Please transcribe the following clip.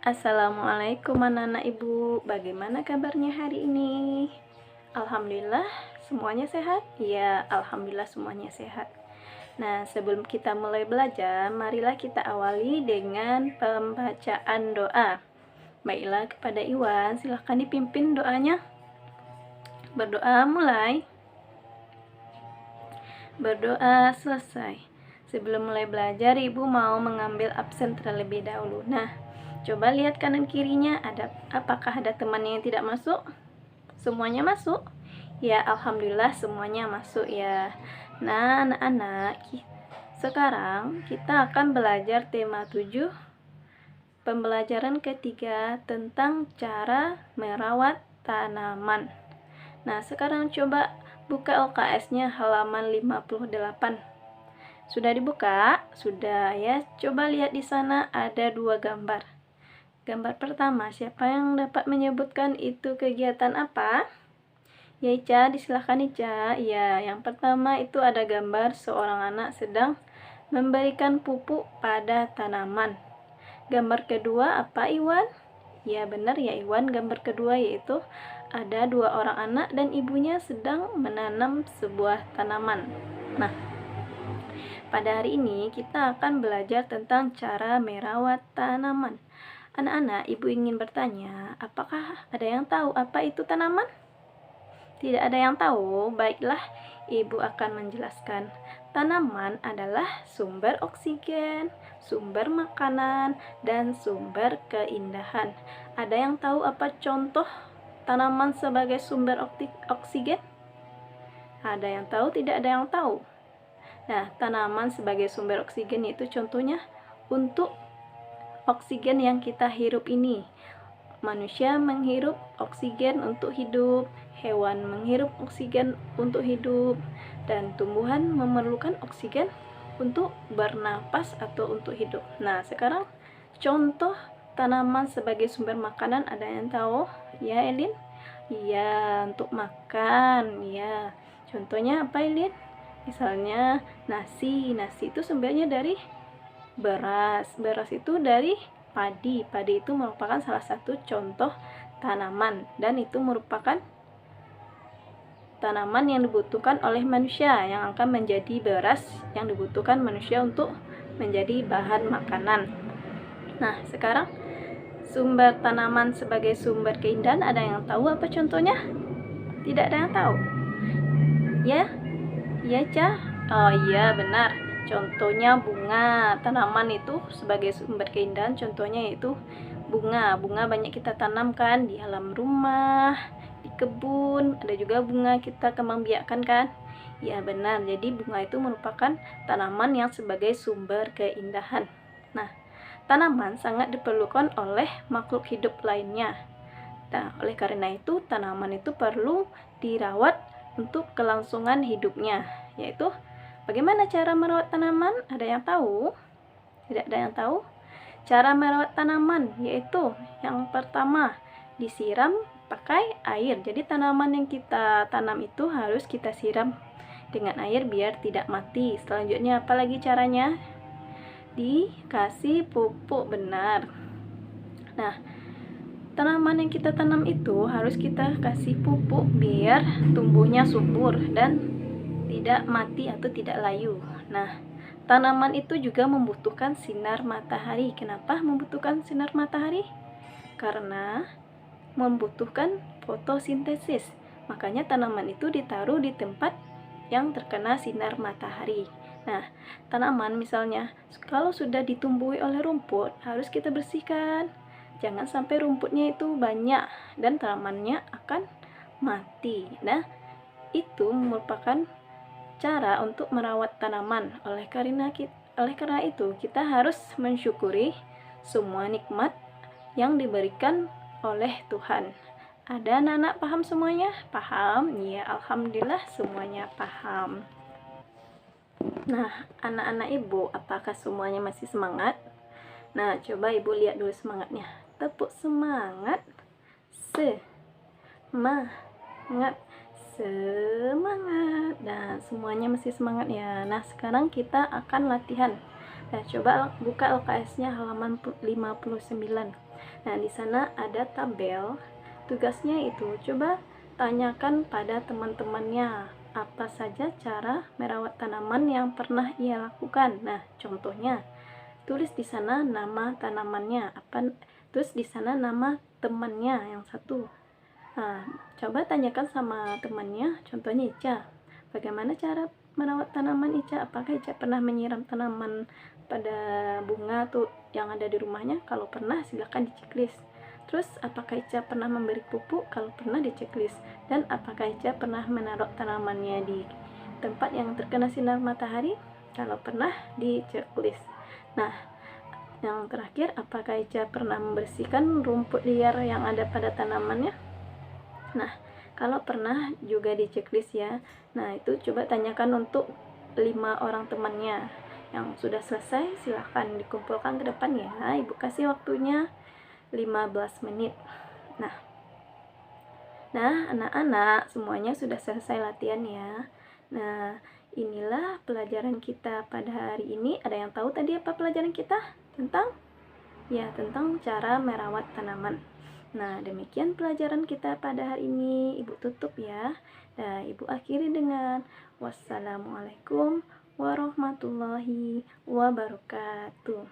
Assalamualaikum anak-anak ibu, bagaimana kabarnya hari ini? Alhamdulillah semuanya sehat? Ya, alhamdulillah semuanya sehat. Nah, sebelum kita mulai belajar, marilah kita awali dengan pembacaan doa. Baiklah, kepada Iwan, silahkan dipimpin doanya. Berdoa mulai. Berdoa selesai. Sebelum mulai belajar, ibu mau mengambil absen terlebih dahulu. Nah, coba lihat kanan kirinya, apakah ada temannya yang tidak masuk? Semuanya masuk? Ya, alhamdulillah semuanya masuk ya. Nah, anak-anak, sekarang kita akan belajar tema 7, pembelajaran ketiga tentang cara merawat tanaman. Nah, sekarang coba buka LKS-nya halaman 58. Sudah dibuka? Sudah ya. Coba lihat di sana ada 2 gambar. Gambar pertama, siapa yang dapat menyebutkan itu kegiatan apa? Ya, Ica, disilahkan Ica. Ya, yang pertama itu ada gambar seorang anak sedang memberikan pupuk pada tanaman. Gambar kedua apa, Iwan? Ya, benar ya, Iwan. Gambar kedua yaitu ada 2 orang anak dan ibunya sedang menanam sebuah tanaman. Nah, pada hari ini kita akan belajar tentang cara merawat tanaman. Anak-anak, ibu ingin bertanya, apakah ada yang tahu apa itu tanaman? Tidak ada yang tahu? Baiklah, ibu akan menjelaskan. Tanaman adalah sumber oksigen, sumber makanan, dan sumber keindahan. Ada yang tahu apa contoh tanaman sebagai sumber oksigen? Ada yang tahu? Tidak ada yang tahu. Nah, tanaman sebagai sumber oksigen itu contohnya untuk oksigen yang kita hirup ini. Manusia menghirup oksigen untuk hidup, hewan menghirup oksigen untuk hidup, dan tumbuhan memerlukan oksigen untuk bernapas atau untuk hidup. Nah, sekarang contoh tanaman sebagai sumber makanan ada yang tahu? Ya, Elin? Iya, untuk makan. Ya. Contohnya apa, Elin? Misalnya nasi. Nasi itu sumbernya dari beras. Beras itu dari padi. Padi itu merupakan salah satu contoh tanaman dan itu merupakan tanaman yang dibutuhkan oleh manusia yang akan menjadi beras yang dibutuhkan manusia untuk menjadi bahan makanan. Nah, sekarang sumber tanaman sebagai sumber keindahan ada yang tahu apa contohnya? Tidak ada yang tahu. Ya? Iya, Ca? Oh iya, benar. Contohnya bunga. Tanaman itu sebagai sumber keindahan contohnya yaitu bunga. Bunga banyak kita tanamkan di halaman rumah, di kebun. Ada juga bunga kita kembang biakkan kan? Ya, benar. Jadi bunga itu merupakan tanaman yang sebagai sumber keindahan. Nah, tanaman sangat diperlukan oleh makhluk hidup lainnya. Nah, oleh karena itu tanaman itu perlu dirawat untuk kelangsungan hidupnya, yaitu bagaimana cara merawat tanaman? Ada yang tahu? Tidak ada yang tahu? Cara merawat tanaman yaitu yang pertama, disiram pakai air. Jadi tanaman yang kita tanam itu harus kita siram dengan air biar tidak mati. Selanjutnya apa lagi caranya? Dikasih pupuk, benar. Nah, tanaman yang kita tanam itu harus kita kasih pupuk biar tumbuhnya subur dan tidak mati atau tidak layu. Nah, tanaman itu juga membutuhkan sinar matahari. Kenapa membutuhkan sinar matahari? Karena membutuhkan fotosintesis. Makanya tanaman itu ditaruh di tempat yang terkena sinar matahari. Nah, tanaman misalnya kalau sudah ditumbuhi oleh rumput harus kita bersihkan. Jangan sampai rumputnya itu banyak dan tanamannya akan mati. Nah, itu merupakan cara untuk merawat tanaman. Oleh karena itu, kita harus mensyukuri semua nikmat yang diberikan oleh Tuhan. Ada anak-anak paham semuanya? Paham? Ya, alhamdulillah semuanya paham. Nah, anak-anak ibu, apakah semuanya masih semangat? Nah, coba ibu lihat dulu semangatnya. Tepuk semangat. Semangat. Semangat. Nah, semuanya masih semangat ya. Nah, sekarang kita akan latihan Nah, coba buka LKS-nya halaman 59. Nah, di sana ada tabel. Tugasnya itu coba tanyakan pada teman-temannya apa saja cara merawat tanaman yang pernah ia lakukan. Nah, contohnya tulis di sana nama tanamannya apa, terus di sana nama temannya yang satu. Nah, coba tanyakan sama temannya, contohnya Ica, bagaimana cara merawat tanaman Ica? Apakah Ica pernah menyiram tanaman pada bunga tuh yang ada di rumahnya? Kalau pernah, silakan diceklis. Terus, apakah Ica pernah memberi pupuk? Kalau pernah, diceklis. Dan apakah Ica pernah menaruh tanamannya di tempat yang terkena sinar matahari? Kalau pernah, diceklis. Nah, yang terakhir, apakah Ica pernah membersihkan rumput liar yang ada pada tanamannya? Nah, kalau pernah juga di checklist ya. Nah, itu coba tanyakan untuk 5 orang temannya. Yang sudah selesai silahkan dikumpulkan ke depan ya. Ibu kasih waktunya 15 menit. Nah, anak-anak semuanya sudah selesai latihan ya. Nah, inilah pelajaran kita pada hari ini. Ada yang tahu tadi apa pelajaran kita? Tentang cara merawat tanaman. Nah, demikian pelajaran kita pada hari ini. Ibu tutup ya. Nah, Ibu akhiri dengan wassalamualaikum warahmatullahi wabarakatuh.